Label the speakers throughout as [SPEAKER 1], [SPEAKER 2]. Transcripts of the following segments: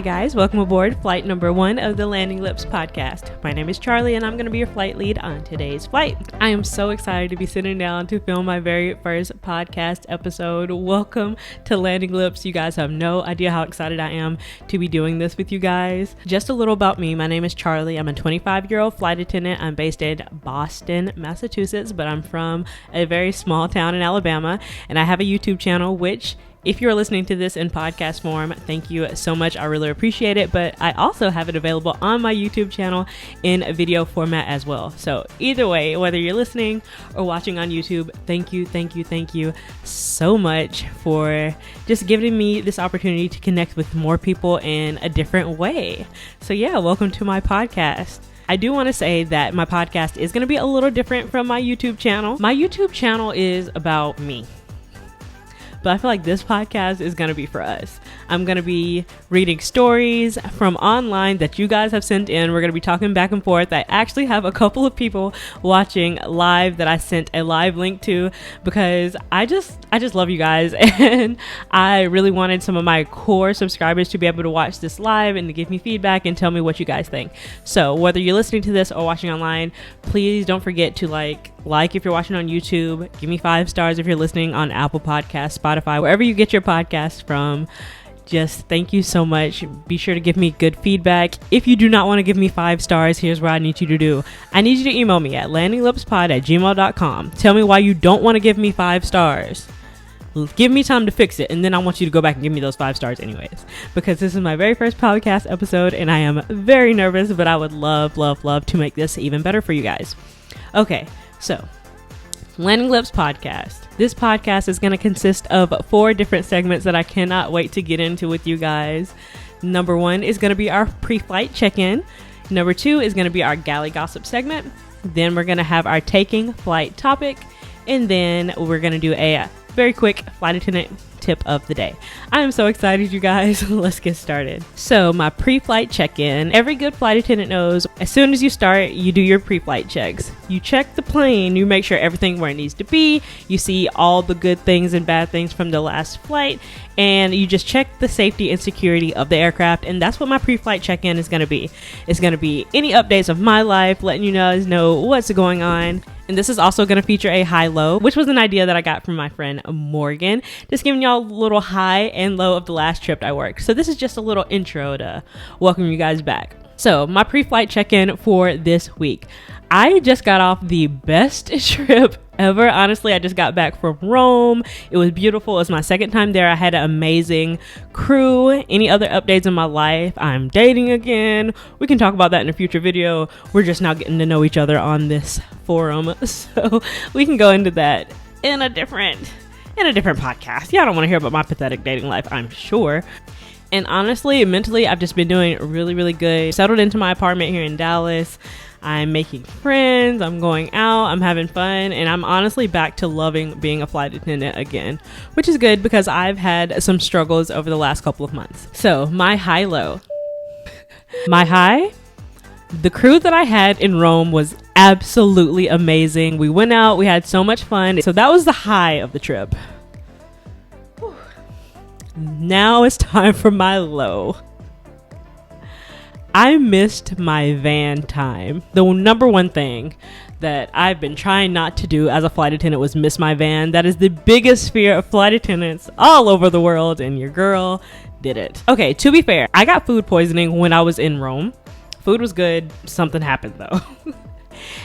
[SPEAKER 1] guys, welcome aboard flight number 1 of the Landing Lips podcast. My name is Charlie and I'm going to be your flight lead on today's flight. I am so excited to be sitting down to film my very first podcast episode. Welcome to Landing Lips. You guys have no idea how excited I am to be doing this with you guys. Just a little about me. My name is Charlie. I'm a 25-year-old flight attendant. I'm based in Boston, Massachusetts, but I'm from a very small town in Alabama, and I have a YouTube channel, which if you're listening to this in podcast form, thank you so much. I really appreciate it. But I also have it available on my YouTube channel in a video format as well. So either way, whether you're listening or watching on YouTube, thank you so much for just giving me this opportunity to connect with more people in a different way. So yeah, welcome to my podcast. I do want to say that my podcast is going to be a little different from my YouTube channel. My YouTube channel is about me, but I feel like this podcast is going to be for us. I'm going to be reading stories from online that you guys have sent in. We're going to be talking back and forth. I actually have a couple of people watching live that I sent a live link to because I just love you guys. And I really wanted some of my core subscribers to be able to watch this live and to give me feedback and tell me what you guys think. So whether you're listening to this or watching online, please don't forget to like if you're watching on YouTube, give me 5 stars if you're listening on Apple Podcasts, Spotify, wherever you get your podcasts from. Just thank you so much. Be sure to give me good feedback. If you do not want to give me 5 stars, here's what I need you to do. I need you to email me at landinglipspod@gmail.com. Tell me why you don't want to give me 5 stars. Give me time to fix it, and then I want you to go back and give me those 5 stars anyways, because this is my very first podcast episode and I am very nervous, but I would love to make this even better for you guys. Okay, so Landing Lips podcast. This podcast is going to consist of 4 different segments that I cannot wait to get into with you guys. Number 1 is going to be our pre-flight check-in. Number 2 is going to be our galley gossip segment. Then we're going to have our taking flight topic. And then we're going to do a very quick flight attendant tip of the day. I am so excited, you guys. Let's get started. So my pre-flight check-in. Every good flight attendant knows as soon as you start, you do your pre-flight checks. You check the plane, you make sure everything where it needs to be. You see all the good things and bad things from the last flight, and you just check the safety and security of the aircraft. And that's what my pre-flight check-in is going to be. It's going to be any updates of my life, letting you guys know what's going on. And this is also going to feature a high-low, which was an idea that I got from my friend Morgan. Just giving y'all a little high and low of the last trip I worked. So this is just a little intro to welcome you guys back. So my pre-flight check-in for this week. I just got off the best trip ever. Honestly, I just got back from Rome. It was beautiful. It was my second time there. I had an amazing crew. Any other updates in my life? I'm dating again. We can talk about that in a future video. We're just now getting to know each other on this forum. So we can go into that in a different podcast. Y'all don't want to hear about my pathetic dating life, I'm sure. And honestly, mentally, I've just been doing really good. Settled into my apartment here in Dallas. I'm making friends, I'm going out, I'm having fun, and I'm honestly back to loving being a flight attendant again, which is good because I've had some struggles over the last couple of months. So my high-low. My high? The crew that I had in Rome was absolutely amazing. We went out, we had so much fun. So that was the high of the trip. Whew. Now it's time for my low. I missed my van time. The number one thing that I've been trying not to do as a flight attendant was miss my van. That is the biggest fear of flight attendants all over the world, and your girl did it. Okay, to be fair, I got food poisoning when I was in Rome. Food was good. Something happened though.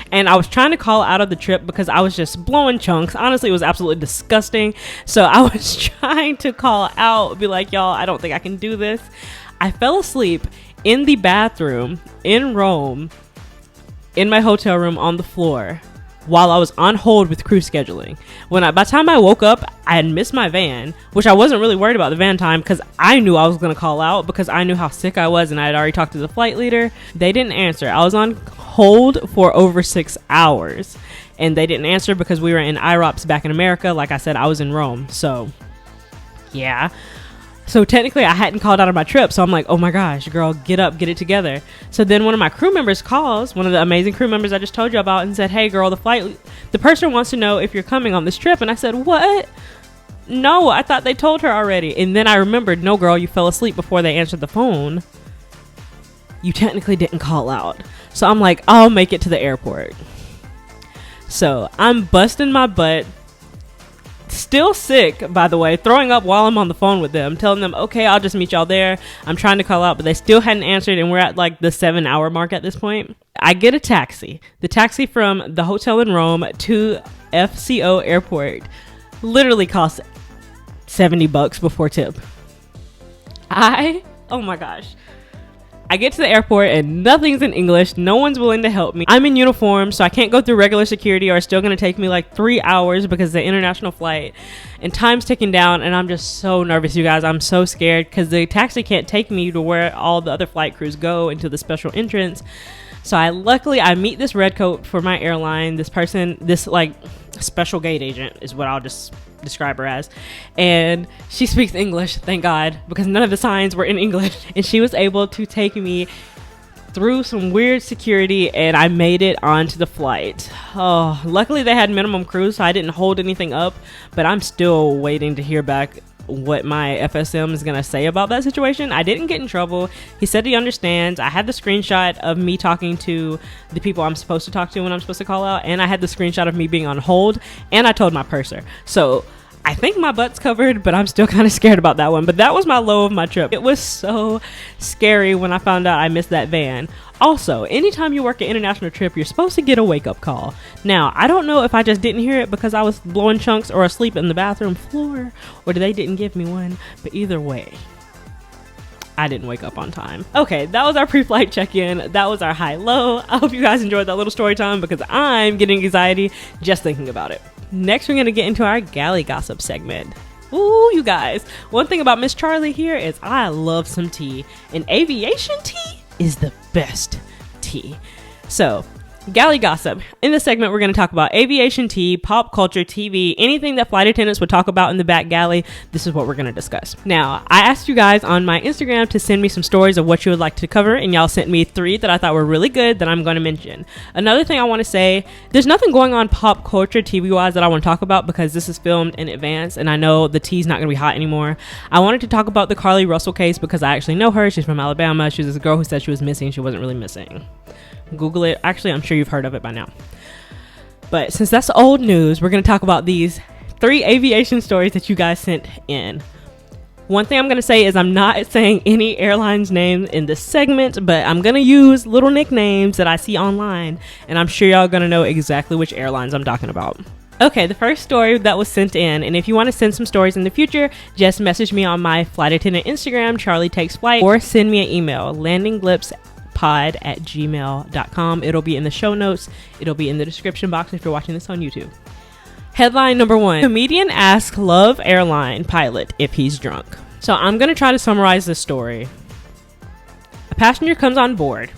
[SPEAKER 1] And I was trying to call out of the trip because I was just blowing chunks. Honestly, it was absolutely disgusting. So I was trying to call out, be like, y'all, I don't think I can do this. I fell asleep in the bathroom in Rome, in my hotel room on the floor, while I was on hold with crew scheduling. By the time I woke up, I had missed my van, which I wasn't really worried about the van time because I knew I was going to call out because I knew how sick I was and I had already talked to the flight leader. They didn't answer. I was on hold for over 6 hours and they didn't answer because we were in IROPS back in America. Like I said, I was in Rome. So yeah. So technically I hadn't called out of my trip. So I'm like, oh my gosh, girl, get up, get it together. So then one of my crew members calls, one of the amazing crew members I just told you about, and said, hey girl, the person wants to know if you're coming on this trip. And I said, what? no, I thought they told her already. And then I remembered, no girl, you fell asleep before they answered the phone. You technically didn't call out. So I'm like, I'll make it to the airport. So I'm busting my butt, still sick, by the way, throwing up while I'm on the phone with them, telling them, okay, I'll just meet y'all there. I'm trying to call out, but they still hadn't answered, and we're at like the 7-hour mark at this point. I get a taxi. The taxi from the hotel in Rome to FCO airport literally costs $70 before tip. Oh my gosh. I get to the airport and nothing's in English. No one's willing to help me. I'm in uniform, so I can't go through regular security, or it's still going to take me like 3 hours because it's an international flight. And time's ticking down, and I'm just so nervous, you guys. I'm so scared because the taxi can't take me to where all the other flight crews go, into the special entrance. So I meet this redcoat for my airline. This person, this like special gate agent is what I'll just describe her as, and she speaks English, thank God, because none of the signs were in English, and she was able to take me through some weird security, and I made it onto the flight. Oh, luckily they had minimum crew, so I didn't hold anything up, but I'm still waiting to hear back what my FSM is gonna say about that situation. I didn't get in trouble. He said he understands. I had the screenshot of me talking to the people I'm supposed to talk to when I'm supposed to call out, and I had the screenshot of me being on hold, and I told my purser. So I think my butt's covered, but I'm still kind of scared about that one. But that was my low of my trip. It was so scary when I found out I missed that van. Also, anytime you work an international trip, you're supposed to get a wake-up call. Now, I don't know if I just didn't hear it because I was blowing chunks or asleep in the bathroom floor, or they didn't give me one, but either way, I didn't wake up on time. Okay, that was our pre-flight check-in. That was our high-low. I hope you guys enjoyed that little story time because I'm getting anxiety just thinking about it. Next, we're going to get into our galley gossip segment. Ooh, you guys. One thing about Miss Charlie here is I love some tea, and aviation tea is the best tea. So, galley gossip. In this segment, we're going to talk about aviation tea, pop culture, TV, anything that flight attendants would talk about in the back galley. This is what we're going to discuss. Now, I asked you guys on my Instagram to send me some stories of what you would like to cover, and y'all sent me 3 that I thought were really good that I'm going to mention. Another thing I want to say, there's nothing going on pop culture TV-wise that I want to talk about because this is filmed in advance, and I know the tea's not going to be hot anymore. I wanted to talk about the Carly Russell case because I actually know her. She's from Alabama. She was a girl who said she was missing. She wasn't really missing. Google it. Actually, I'm sure you've heard of it by now. But since that's old news, we're going to talk about these 3 aviation stories that you guys sent in. One thing I'm going to say is I'm not saying any airline's name in this segment, but I'm going to use little nicknames that I see online, and I'm sure y'all going to know exactly which airlines I'm talking about. Okay, the first story that was sent in, and if you want to send some stories in the future, just message me on my flight attendant Instagram, Charlie Takes Flight, or send me an email, landinglipspod@gmail.com. It'll be in the show notes. It'll be in the description box if you're watching this on YouTube. Headline number 1. Comedian asks Love airline pilot if he's drunk. So I'm going to try to summarize this story. A passenger comes on board.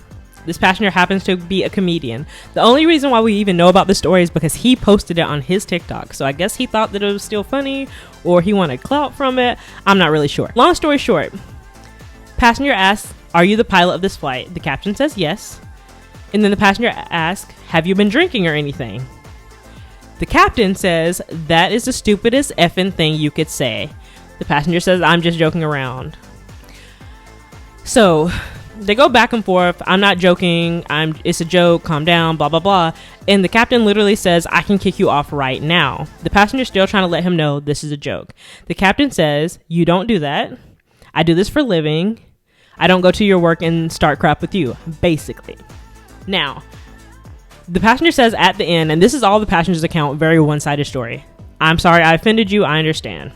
[SPEAKER 1] This passenger happens to be a comedian. The only reason why we even know about this story is because he posted it on his TikTok. So I guess he thought that it was still funny, or he wanted clout from it. I'm not really sure. Long story short, passenger asks, "Are you the pilot of this flight?" The captain says yes. And then the passenger asks, "Have you been drinking or anything?" The captain says, "That is the stupidest effing thing you could say." The passenger says, "I'm just joking around." So they go back and forth. "I'm not joking. It's a joke. Calm down, blah, blah, blah." And the captain literally says, "I can kick you off right now." The passenger's still trying to let him know this is a joke. The captain says, "You don't do that. I do this for a living. I don't go to your work and start crap with you," basically. Now, the passenger says at the end, and this is all the passenger's account, very one-sided story, "I'm sorry I offended you. I understand."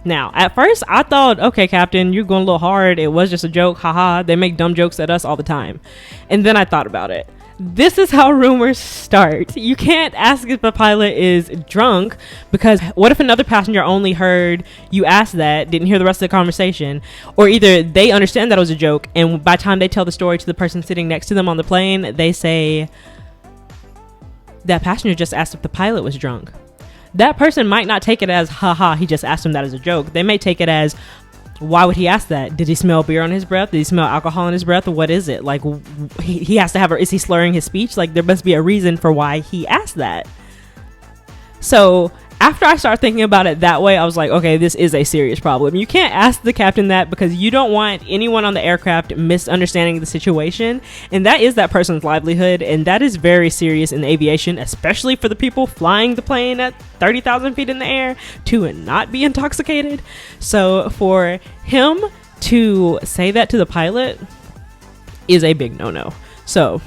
[SPEAKER 1] Now, at first, I thought, okay, Captain, you're going a little hard. It was just a joke. Haha. They make dumb jokes at us all the time. And then I thought about it. This is how rumors start. You can't ask if the pilot is drunk, because what if another passenger only heard you ask that, didn't hear the rest of the conversation, or either they understand that it was a joke, and by the time they tell the story to the person sitting next to them on the plane, they say, "That passenger just asked if the pilot was drunk." That person might not take it as, haha, he just asked him that as a joke. They may take it as, why would he ask that? Did he smell beer on his breath? Did he smell alcohol on his breath? What is it? Like, he has to have, is he slurring his speech? Like, there must be a reason for why he asked that. So After I started thinking about it that way, I was like, okay, this is a serious problem. You can't ask the captain that because you don't want anyone on the aircraft misunderstanding the situation. And that is that person's livelihood. And that is very serious in aviation, especially for the people flying the plane at 30,000 feet in the air to not be intoxicated. So for him to say that to the pilot is a big no-no. So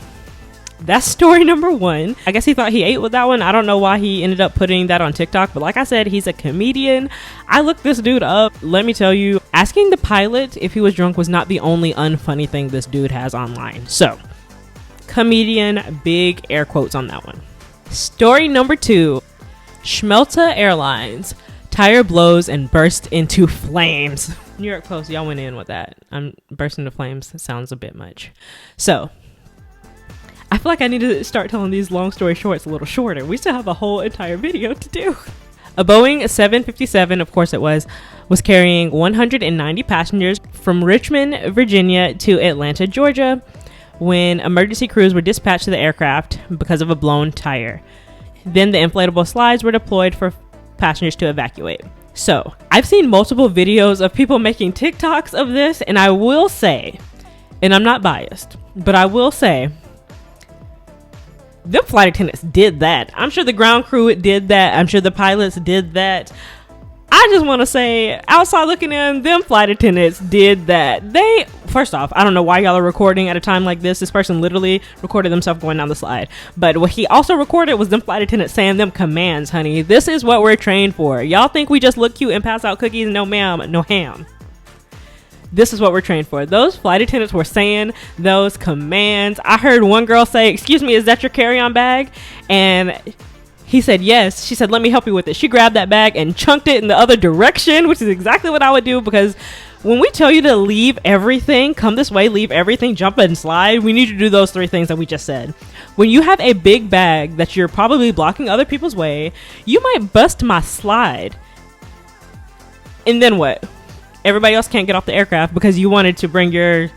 [SPEAKER 1] that's story number one. I guess he thought he ate with that one. I don't know why he ended up putting that on TikTok, but like I said, he's a comedian. I looked this dude up. Let me tell you, asking the pilot if he was drunk was not the only unfunny thing this dude has online. So, comedian, big air quotes on that one. Story number two, Schmelta Airlines. Tire blows and burst into flames. New York Post, y'all went in with that. Burst into flames sounds a bit much. So, I feel like I need to start telling these long story shorts a little shorter. We still have a whole entire video to do. A Boeing 757, of course it was carrying 190 passengers from Richmond, Virginia to Atlanta, Georgia, when emergency crews were dispatched to the aircraft because of a blown tire. Then the inflatable slides were deployed for passengers to evacuate. So, I've seen multiple videos of people making TikToks of this, and I will say, and I'm not biased, but I will say, them flight attendants did that. I'm sure the ground crew did that. I'm sure the pilots did that. I just want to say, outside looking in, them flight attendants did that. First off, I don't know why y'all are recording at a time like this. This person literally recorded themselves going down the slide. But what he also recorded was them flight attendants saying them commands, honey. This is what we're trained for. Y'all think we just look cute and pass out cookies? No ma'am, no ham. This is what we're trained for. Those flight attendants were saying those commands. I heard one girl say, "Excuse me, is that your carry-on bag?" And he said, "Yes." She said, "Let me help you with it." She grabbed that bag and chunked it in the other direction, which is exactly what I would do, because when we tell you to leave everything, come this way, leave everything, jump and slide, we need to do those three things that we just said. When you have a big bag that you're probably blocking other people's way, you might bust my slide. And then what? Everybody else can't get off the aircraft because you wanted to bring your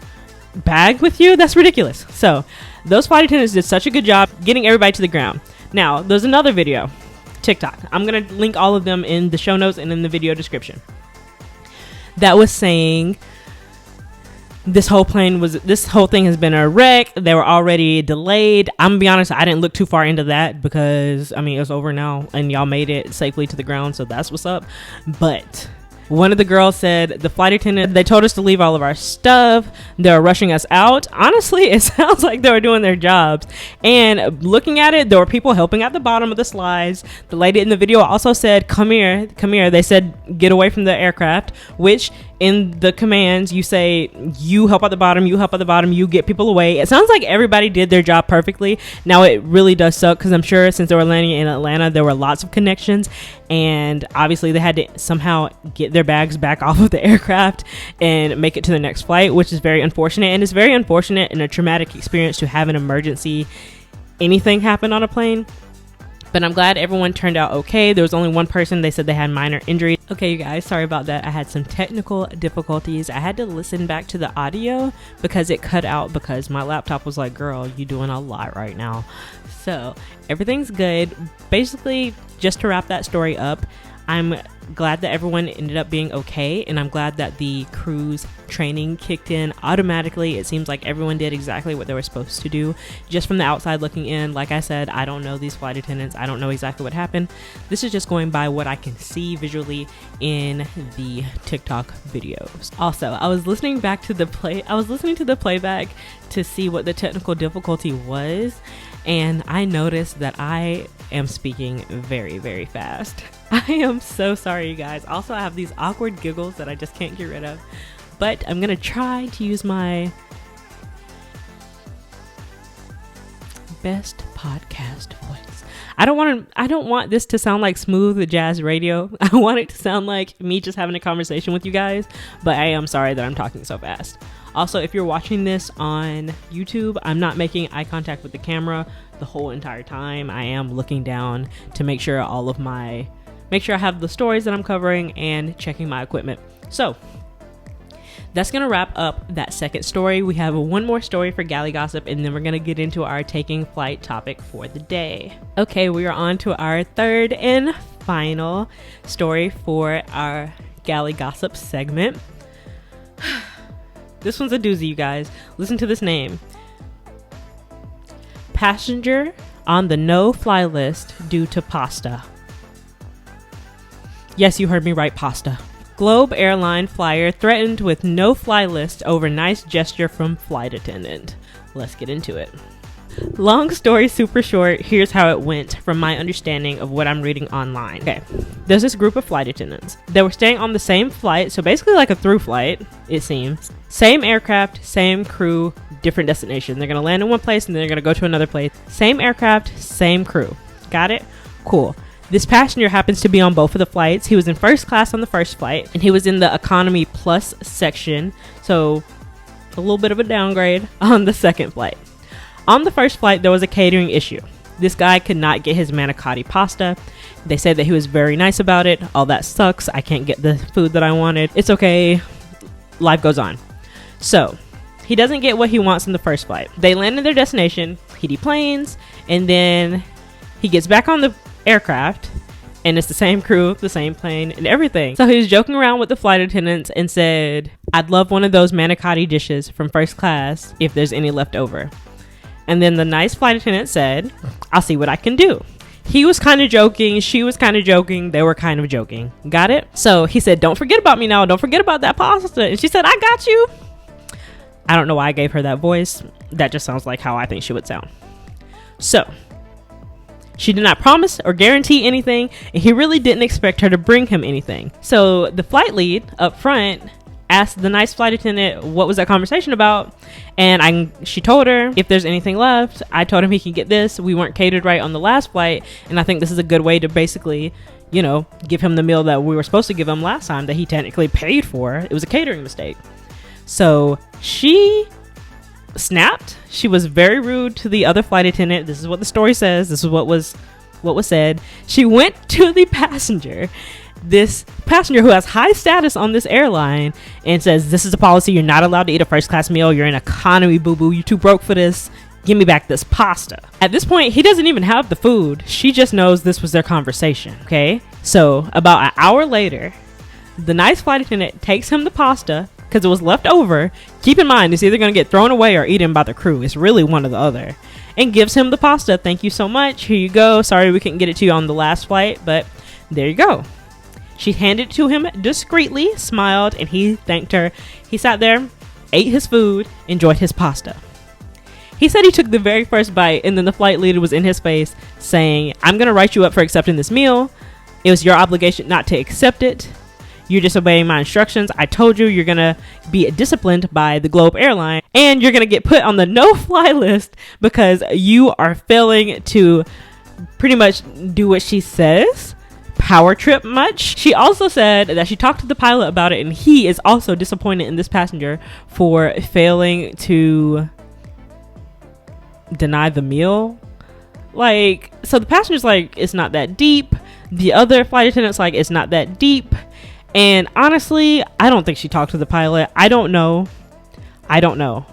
[SPEAKER 1] bag with you? That's ridiculous. So those flight attendants did such a good job getting everybody to the ground. Now, there's another video, TikTok. I'm going to link all of them in the show notes and in the video description. That was saying this whole thing has been a wreck. They were already delayed. I'm gonna be honest, I didn't look too far into that because, I mean, it's over now and y'all made it safely to the ground. So that's what's up. But one of the girls said the flight attendant, they told us to leave all of our stuff. They were rushing us out. Honestly, it sounds like they were doing their jobs. And looking at it, there were people helping at the bottom of the slides. The lady in the video also said, come here. They said, get away from the aircraft, which in the commands, you say, you help at the bottom, you get people away. It sounds like everybody did their job perfectly. Now, it really does suck because I'm sure since they were landing in Atlanta, there were lots of connections. And obviously, they had to somehow get their bags back off of the aircraft and make it to the next flight, which is very unfortunate. And it's very unfortunate and a traumatic experience to have an emergency, anything happen on a plane. But I'm glad everyone turned out okay. There was only one person, they said they had minor injuries. Okay, you guys, sorry about that. I had some technical difficulties. I had to listen back to the audio because it cut out because my laptop was like, girl, you doing a lot right now. So everything's good. Basically, just to wrap that story up, I'm glad that everyone ended up being okay, and I'm glad that the crew's training kicked in automatically. It seems like everyone did exactly what they were supposed to do. Just from the outside looking in, like I said, I don't know these flight attendants. I don't know exactly what happened. This is just going by what I can see visually in the TikTok videos. Also, I was listening to the playback to see what the technical difficulty was, and I noticed that I am speaking very, very fast. I am so sorry, you guys. Also, I have these awkward giggles that I just can't get rid of. But I'm going to try to use my best podcast voice. I don't want this to sound like smooth jazz radio. I want it to sound like me just having a conversation with you guys. But I am sorry that I'm talking so fast. Also, if you're watching this on YouTube, I'm not making eye contact with the camera the whole entire time. I am looking down to make sure I have the stories that I'm covering and checking my equipment. So that's going to wrap up that second story. We have one more story for Galley Gossip, and then we're going to get into our taking flight topic for the day. Okay, we are on to our third and final story for our Galley Gossip segment. This one's a doozy, you guys. Listen to this name. Passenger on the no-fly list due to pasta. Yes, you heard me right, pasta. Globe airline flyer threatened with no-fly list over nice gesture from flight attendant. Let's get into it. Long story super short, here's how it went from my understanding of what I'm reading online. Okay, there's this group of flight attendants. They were staying on the same flight, so basically like a through flight, it seems. Same aircraft, same crew, different destination. They're gonna land in one place and then they're gonna go to another place. Same aircraft, same crew. Got it? Cool. This passenger happens to be on both of the flights. He was in first class on the first flight and he was in the economy plus section, so a little bit of a downgrade on the second flight. On the first flight, there was a catering issue. This guy could not get his manicotti pasta. They said that he was very nice about it. All that sucks. I can't get the food that I wanted. It's okay. Life goes on. So he doesn't get what he wants in the first flight. They land in their destination. He deplanes, and then he gets back on the aircraft, and it's the same crew, the same plane, and everything. So he was joking around with the flight attendants and said, "I'd love one of those manicotti dishes from first class if there's any left over." And then the nice flight attendant said, "I'll see what I can do." He was kind of joking. She was kind of joking. They were kind of joking. Got it? So he said, "Don't forget about me now. Don't forget about that pasta." And she said, "I got you." I don't know why I gave her that voice. That just sounds like how I think she would sound. So she did not promise or guarantee anything, and he really didn't expect her to bring him anything. So the flight lead up front asked the nice flight attendant what was that conversation about, and she told her if there's anything left. I told him he can get this. We weren't catered right on the last flight, and I think this is a good way to basically, give him the meal that we were supposed to give him last time that he technically paid for. It was a catering mistake. So she snapped. She was very rude to the other flight attendant. This is what the story says. This is what was said. She went to the passenger, this passenger who has high status on this airline, and says, "This is a policy. You're not allowed to eat a first class meal. You're in economy, boo-boo. You too broke for this. Give me back this pasta." At this point, he doesn't even have the food. She just knows this was their conversation. Okay. So about an hour later, the nice flight attendant takes him the pasta because it was left over. Keep in mind, it's either going to get thrown away or eaten by the crew. It's really one or the other. And gives him the pasta. "Thank you so much. Here you go. Sorry we couldn't get it to you on the last flight, but there you go." She handed it to him discreetly, smiled, and he thanked her. He sat there, ate his food, enjoyed his pasta. He said he took the very first bite, and then the flight leader was in his face saying, "I'm going to write you up for accepting this meal. It was your obligation not to accept it. You're disobeying my instructions. I told you you're going to be disciplined by the Globe airline, and you're going to get put on the no-fly list because you are failing to pretty much do what she says. Power trip much." She also said that she talked to the pilot about it, and he is also disappointed in this passenger for failing to deny the meal. So the passenger's like, "It's not that deep." The other flight attendant's like, "It's not that deep." And honestly, I don't think she talked to the pilot. I don't know. I don't know.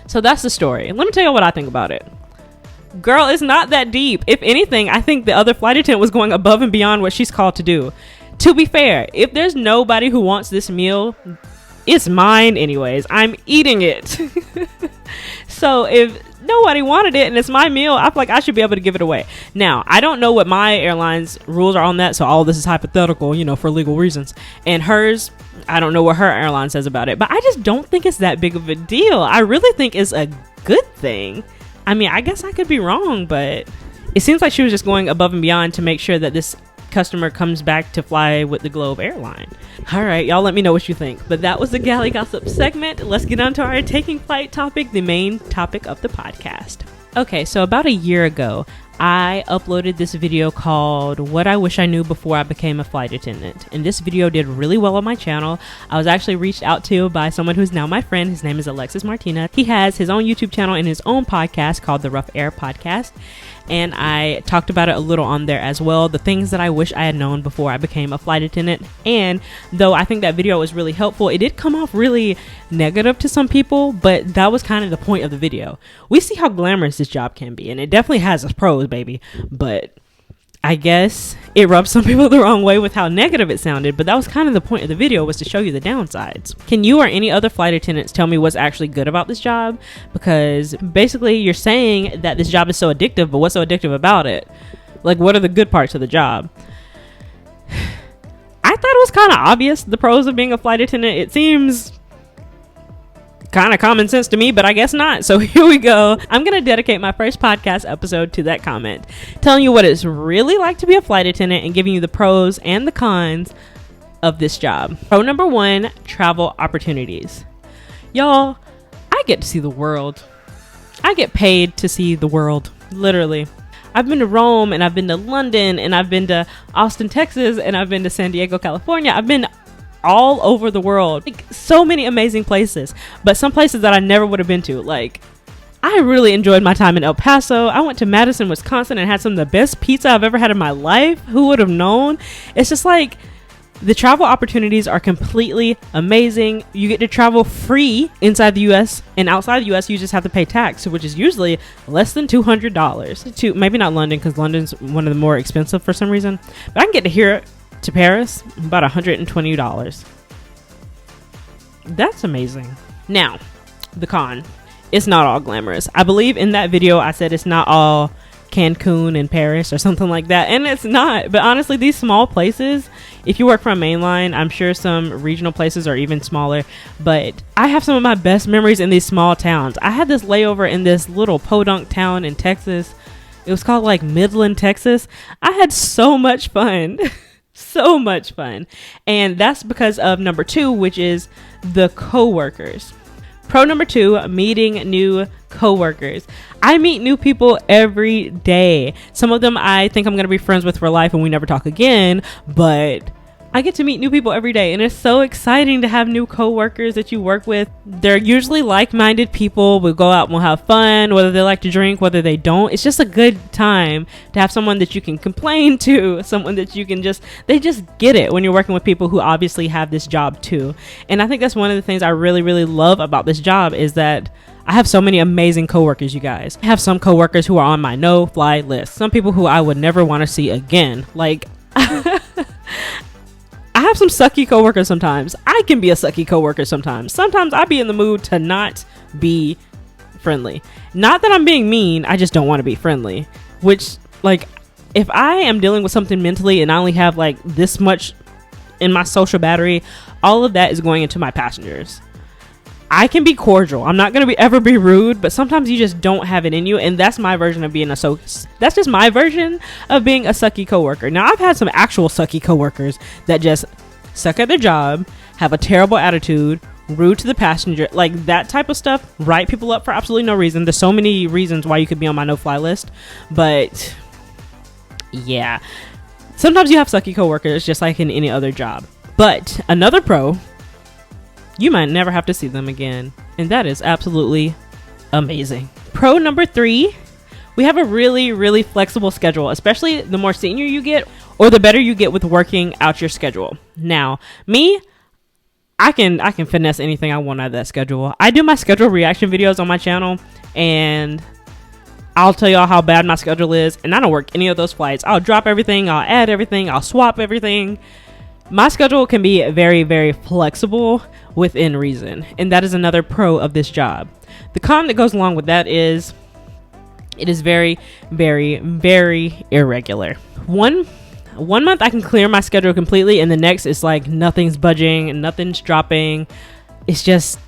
[SPEAKER 1] So that's the story. Let me tell you what I think about it. Girl, it's not that deep. If anything, I think the other flight attendant was going above and beyond what she's called to do. To be fair, if there's nobody who wants this meal, it's mine anyways. I'm eating it. So if nobody wanted it and it's my meal, I feel like I should be able to give it away. Now, I don't know what my airline's rules are on that, so all this is hypothetical, for legal reasons. And hers, I don't know what her airline says about it, but I just don't think it's that big of a deal. I really think it's a good thing. I mean, I guess I could be wrong, but it seems like she was just going above and beyond to make sure that this customer comes back to fly with the Globe airline. All right, y'all let me know what you think. But that was the Galley Gossip segment. Let's get on to our taking flight topic, the main topic of the podcast. Okay, so about a year ago, I uploaded this video called "What I Wish I Knew Before I Became a Flight Attendant." And this video did really well on my channel. I was actually reached out to by someone who's now my friend. His name is Alexis Martina. He has his own YouTube channel and his own podcast called The Rough Air Podcast. And I talked about it a little on there as well, the things that I wish I had known before I became a flight attendant. And though I think that video was really helpful, it did come off really negative to some people, but that was kind of the point of the video. We see how glamorous this job can be, and it definitely has its pros, baby, but I guess it rubbed some people the wrong way with how negative it sounded, but that was kind of the point of the video, was to show you the downsides. Can you or any other flight attendants tell me what's actually good about this job? Because basically you're saying that this job is so addictive, but what's so addictive about it? Like, what are the good parts of the job? I thought it was kind of obvious, the pros of being a flight attendant. It seems kind of common sense to me, but I guess not. So here we go. I'm going to dedicate my first podcast episode to that comment, telling you what it's really like to be a flight attendant and giving you the pros and the cons of this job. Pro number 1, travel opportunities. Y'all, I get to see the world. I get paid to see the world, literally. I've been to Rome, and I've been to London, and I've been to Austin, Texas, and I've been to San Diego, California. I've been all over the world, like so many amazing places, but some places that I never would have been to. Like, I really enjoyed my time in El Paso. I went to Madison, Wisconsin, and had some of the best pizza I've ever had in my life. Who would have known? It's just like, the travel opportunities are completely amazing. You get to travel free inside the US, and outside the US you just have to pay tax, which is usually less than $200 to, maybe not London, because London's one of the more expensive for some reason, but I can get to here to Paris about $120. That's amazing. Now, the con. It's not all glamorous. I believe in that video I said it's not all Cancun and Paris or something like that, and it's not. But honestly, these small places, if you work from mainline, I'm sure some regional places are even smaller, but I have some of my best memories in these small towns. I had this layover in this little podunk town in Texas. It was called like Midland, Texas. I had so much fun. So much fun. And that's because of number 2, which is the coworkers. Pro number 2, meeting new coworkers. I meet new people every day. Some of them I think I'm going to be friends with for life and we never talk again, but I get to meet new people every day, and it's so exciting to have new coworkers that you work with. They're usually like-minded people. We'll go out and we'll have fun, whether they like to drink, whether they don't. It's just a good time to have someone that you can complain to, someone that you can they just get it when you're working with people who obviously have this job too. And I think that's one of the things I really, really love about this job, is that I have so many amazing coworkers, you guys. I have some coworkers who are on my no-fly list. Some people who I would never want to see again. Like, I have some sucky coworkers sometimes. I can be a sucky coworker sometimes. Sometimes I be in the mood to not be friendly. Not that I'm being mean, I just don't want to be friendly. Which, like, if I am dealing with something mentally and I only have like this much in my social battery, all of that is going into my passengers. I can be cordial. I'm not going to ever be rude, but sometimes you just don't have it in you. And that's my version of being that's just my version of being a sucky coworker. Now, I've had some actual sucky coworkers that just suck at their job, have a terrible attitude, rude to the passenger, like that type of stuff, write people up for absolutely no reason. There's so many reasons why you could be on my no-fly list, but yeah, sometimes you have sucky coworkers just like in any other job. But another pro, you might never have to see them again, and that is absolutely amazing. Pro number 3, we have a really, really flexible schedule, especially the more senior you get or the better you get with working out your schedule. Now, me, I can finesse anything I want out of that schedule. I do my schedule reaction videos on my channel, and I'll tell y'all how bad my schedule is, and I don't work any of those flights. I'll drop everything, I'll add everything, I'll swap everything. My schedule can be very, very flexible within reason, and that is another pro of this job. The con that goes along with that is it is very, very, very irregular. One month I can clear my schedule completely, and the next it's like nothing's budging and nothing's dropping. It's just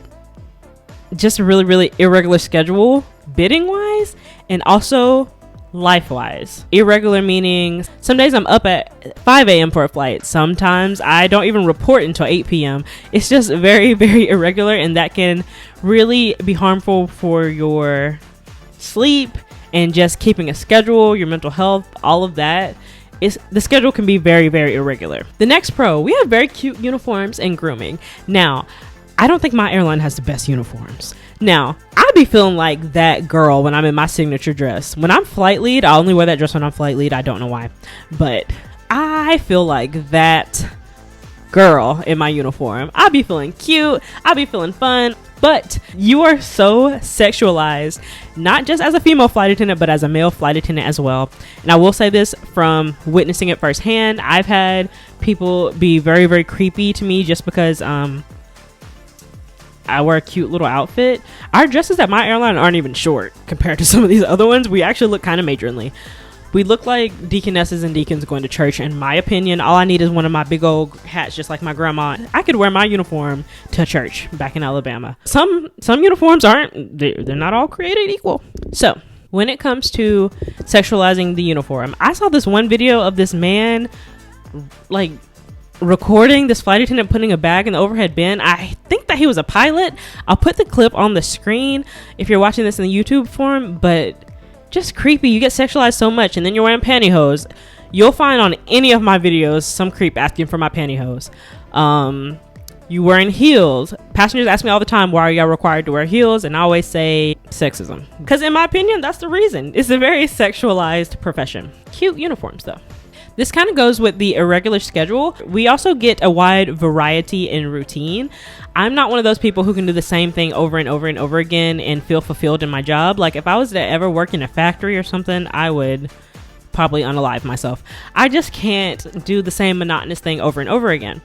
[SPEAKER 1] a really, really irregular schedule, bidding wise and also life wise. Irregular meaning some days I'm up at 5 a.m. for a flight. Sometimes I don't even report until 8 p.m. It's just very, very irregular, and that can really be harmful for your sleep and just keeping a schedule, your mental health, all of that. The schedule can be very, very irregular. The next pro, we have very cute uniforms and grooming. Now, I don't think my airline has the best uniforms. Now, I be feeling like that girl when I'm in my signature dress. When I'm flight lead, I only wear that dress when I'm flight lead. I don't know why. But I feel like that girl in my uniform. I be feeling cute. I be feeling fun. But you are so sexualized, not just as a female flight attendant, but as a male flight attendant as well. And I will say this from witnessing it firsthand. I've had people be very, very creepy to me just because I wear a cute little outfit. Our dresses at my airline aren't even short compared to some of these other ones. We actually look kind of matronly. We look like deaconesses and deacons going to church. In my opinion, all I need is one of my big old hats, just like my grandma. I could wear my uniform to church back in Alabama. Some uniforms aren't, they're not all created equal. So when it comes to sexualizing the uniform, I saw this one video of this man like recording this flight attendant putting a bag in the overhead bin. I think that he was a pilot. I'll put the clip on the screen if you're watching this in the YouTube form, but just creepy. You get sexualized so much, and then you're wearing pantyhose. You'll find on any of my videos some creep asking for my pantyhose. You wearing heels. Passengers ask me all the time, why are y'all required to wear heels? And I always say sexism, because in my opinion, that's the reason. It's a very sexualized profession. Cute uniforms though. This kind of goes with the irregular schedule. We also get a wide variety in routine. I'm not one of those people who can do the same thing over and over and over again and feel fulfilled in my job. Like if I was to ever work in a factory or something, I would probably unalive myself. I just can't do the same monotonous thing over and over again.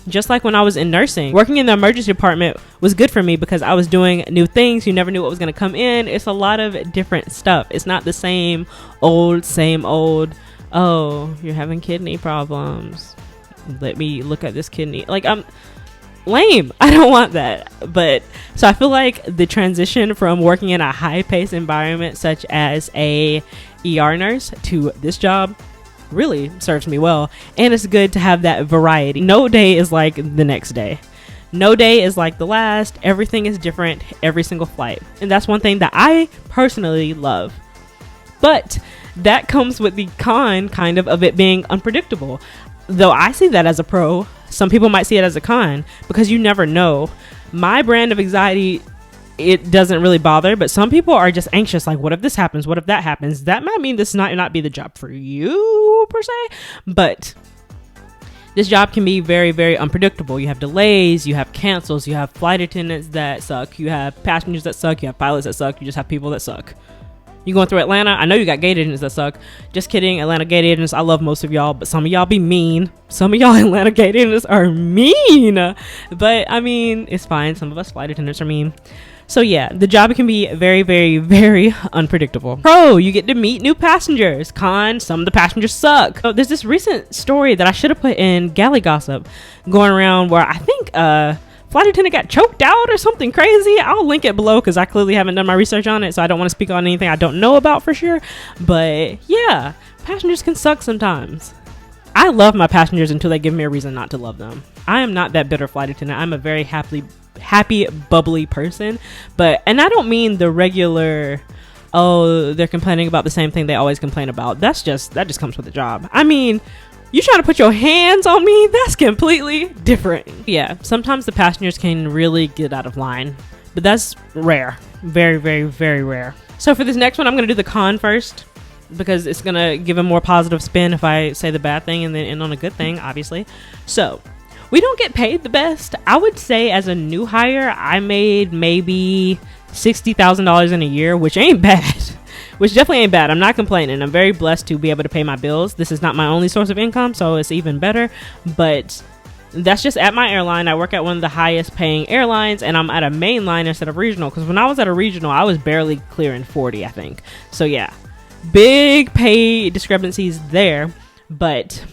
[SPEAKER 1] Just like when I was in nursing, working in the emergency department was good for me because I was doing new things. You never knew what was going to come in. It's a lot of different stuff. It's not the same old, oh, you're having kidney problems. Let me look at this kidney. Like, I'm lame. I don't want that. But so I feel like the transition from working in a high-paced environment such as a ER nurse to this job really serves me well. And it's good to have that variety. No day is like the next day. No day is like the last. Everything is different every single flight. And that's one thing that I personally love. But that comes with the con kind of it being unpredictable. Though I see that as a pro, some people might see it as a con because you never know. My brand of anxiety, it doesn't really bother, but some people are just anxious. Like, what if this happens? What if that happens? That might mean this might not be the job for you per se, but this job can be very, very unpredictable. You have delays, you have cancels, you have flight attendants that suck, you have passengers that suck, you have pilots that suck, you just have people that suck. You going through Atlanta? I know you got gate agents that suck. Just kidding. Atlanta gate agents, I love most of y'all, but some of y'all be mean. Some of y'all Atlanta gate agents are mean. But I mean, it's fine. Some of us flight attendants are mean. So yeah, the job can be very, very, very unpredictable. Pro, you get to meet new passengers. Con, some of the passengers suck. So there's this recent story that I should have put in Galley gossip going around where I think flight attendant got choked out or something crazy. I'll link it below because I clearly haven't done my research on it, so I don't want to speak on anything I don't know about for sure. But yeah, passengers can suck sometimes. I love my passengers until they give me a reason not to love them. I am not that bitter flight attendant. I'm a very happy, bubbly person. And I don't mean the regular, oh, they're complaining about the same thing they always complain about. That just comes with the job. I mean, you trying to put your hands on me? That's completely different. Yeah, sometimes the passengers can really get out of line, but that's rare. Very, very, very rare. So for this next one, I'm going to do the con first because it's going to give a more positive spin if I say the bad thing and then end on a good thing, obviously. So we don't get paid the best. I would say as a new hire, I made maybe $60,000 in a year, which ain't bad. Which definitely ain't bad. I'm not complaining. I'm very blessed to be able to pay my bills. This is not my only source of income, so it's even better. But that's just at my airline. I work at one of the highest paying airlines, and I'm at a main line instead of regional. Because when I was at a regional, I was barely clearing 40, I think. So yeah, big pay discrepancies there. But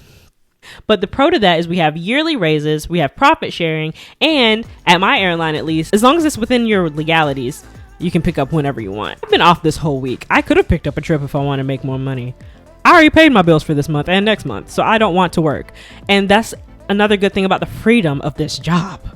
[SPEAKER 1] the pro to that is we have yearly raises, we have profit sharing, and at my airline at least, as long as it's within your legalities, you can pick up whenever you want. I've been off this whole week. I could have picked up a trip if I want to make more money. I already paid my bills for this month and next month, so I don't want to work. And that's another good thing about the freedom of this job.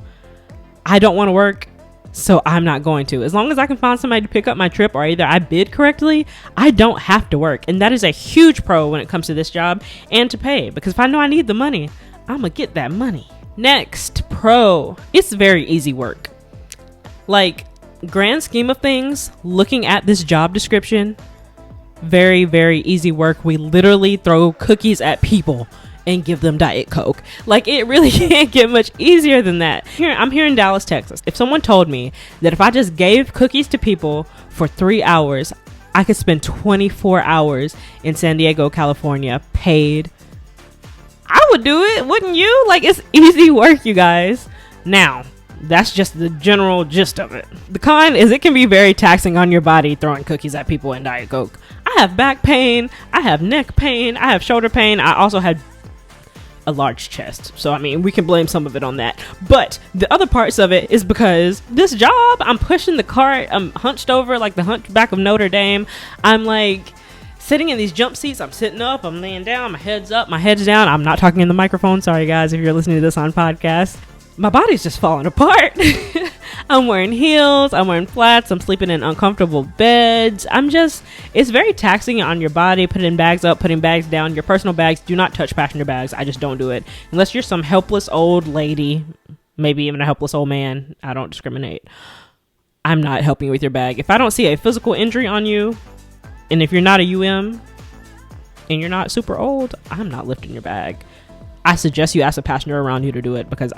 [SPEAKER 1] I don't want to work, so I'm not going to. As long as I can find somebody to pick up my trip or either I bid correctly, I don't have to work. And that is a huge pro when it comes to this job and to pay, because if I know I need the money, I'm gonna get that money. Next pro, it's very easy work. Like, grand scheme of things, looking at this job description, very, very easy work. We literally throw cookies at people and give them Diet Coke. Like, it really can't get much easier than that. I'm here in Dallas, Texas. If someone told me that if I just gave cookies to people for 3 hours, I could spend 24 hours in San Diego, California, paid, I would do it, wouldn't you? Like, it's easy work, you guys. Now, that's just the general gist of it. The con is it can be very taxing on your body throwing cookies at people and Diet Coke. I have back pain, I have neck pain, I have shoulder pain. I also had a large chest, so I mean, we can blame some of it on that. But the other parts of it is because this job, I'm pushing the cart, I'm hunched over like the hunchback of Notre Dame. I'm like sitting in these jump seats, I'm sitting up, I'm laying down, my head's up, my head's down. I'm not talking in the microphone, sorry guys if you're listening to this on podcast. My body's just falling apart. I'm wearing heels, I'm wearing flats, I'm sleeping in uncomfortable beds. It's very taxing on your body, putting bags up, putting bags down. Your personal bags, do not touch passenger bags. I just don't do it. Unless you're some helpless old lady, maybe even a helpless old man. I don't discriminate. I'm not helping you with your bag. If I don't see a physical injury on you, and if you're not a UM, and you're not super old, I'm not lifting your bag. I suggest you ask a passenger around you to do it because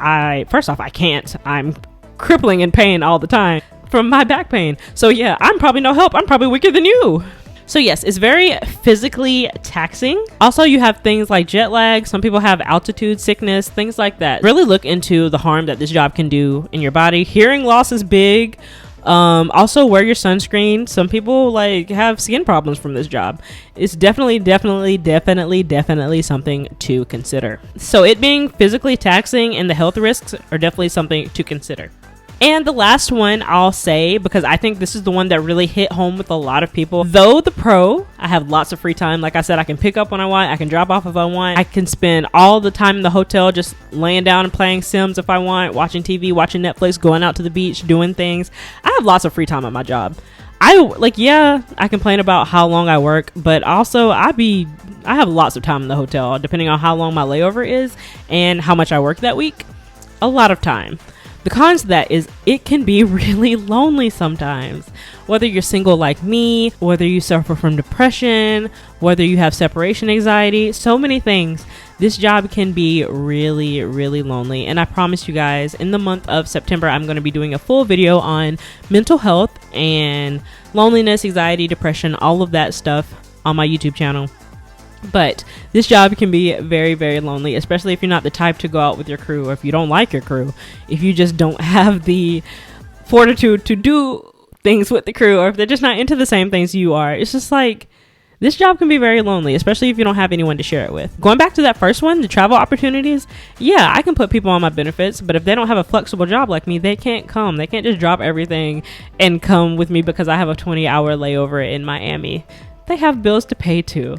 [SPEAKER 1] first off, I can't. I'm crippling in pain all the time from my back pain. So yeah, I'm probably no help. I'm probably weaker than you. So yes, it's very physically taxing. Also, you have things like jet lag. Some people have altitude sickness, things like that. Really look into the harm that this job can do in your body. Hearing loss is big. Also wear your sunscreen. Some people like have skin problems from this job. It's definitely something to consider. So it being physically taxing and the health risks are definitely something to consider. And the last one I'll say, because I think this is the one that really hit home with a lot of people. Though the pro, I have lots of free time. Like I said, I can pick up when I want. I can drop off if I want. I can spend all the time in the hotel just laying down and playing Sims if I want, watching TV, watching Netflix, going out to the beach, doing things. I have lots of free time at my job. I complain about how long I work, but also I have lots of time in the hotel, depending on how long my layover is and how much I work that week. A lot of time. The cons to that is it can be really lonely sometimes. Whether you're single like me, whether you suffer from depression, whether you have separation anxiety, so many things. This job can be really, really lonely. And I promise you guys, in the month of September, I'm going to be doing a full video on mental health and loneliness, anxiety, depression, all of that stuff on my YouTube channel. But this job can be very, very lonely, especially if you're not the type to go out with your crew, or if you don't like your crew, if you just don't have the fortitude to do things with the crew, or if they're just not into the same things you are. It's just like, this job can be very lonely, especially if you don't have anyone to share it with. Going back to that first one, the travel opportunities, yeah, I can put people on my benefits, but if they don't have a flexible job like me, they can't come. They can't just drop everything and come with me because I have a 20-hour layover in Miami. They have bills to pay too.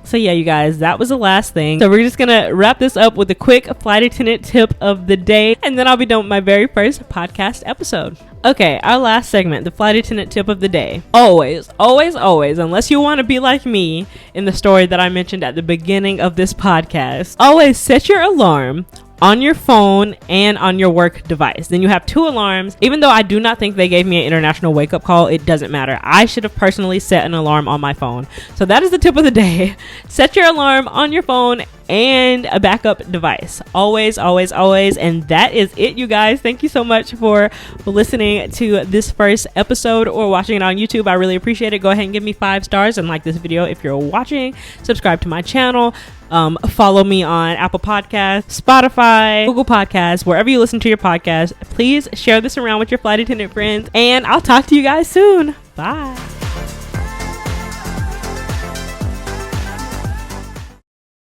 [SPEAKER 1] So yeah, you guys, that was the last thing. So we're just gonna wrap this up with a quick flight attendant tip of the day, and then I'll be done with my very first podcast episode. Okay, our last segment, the flight attendant tip of the day. Always, unless you want to be like me in the story that I mentioned at the beginning of this podcast, always set your alarm on your phone and on your work device. Then you have 2 alarms. Even though I do not think they gave me an international wake-up call, it doesn't matter. I should have personally set an alarm on my phone. So that is the tip of the day. Set your alarm on your phone and a backup device. Always. And that is it, you guys. Thank you so much for listening to this first episode or watching it on YouTube. I really appreciate it. Go ahead and give me 5 stars and like this video if you're watching. Subscribe to my channel. Follow me on Apple Podcasts, Spotify, Google Podcasts, wherever you listen to your podcast. Please share this around with your flight attendant friends, and I'll talk to you guys soon. Bye.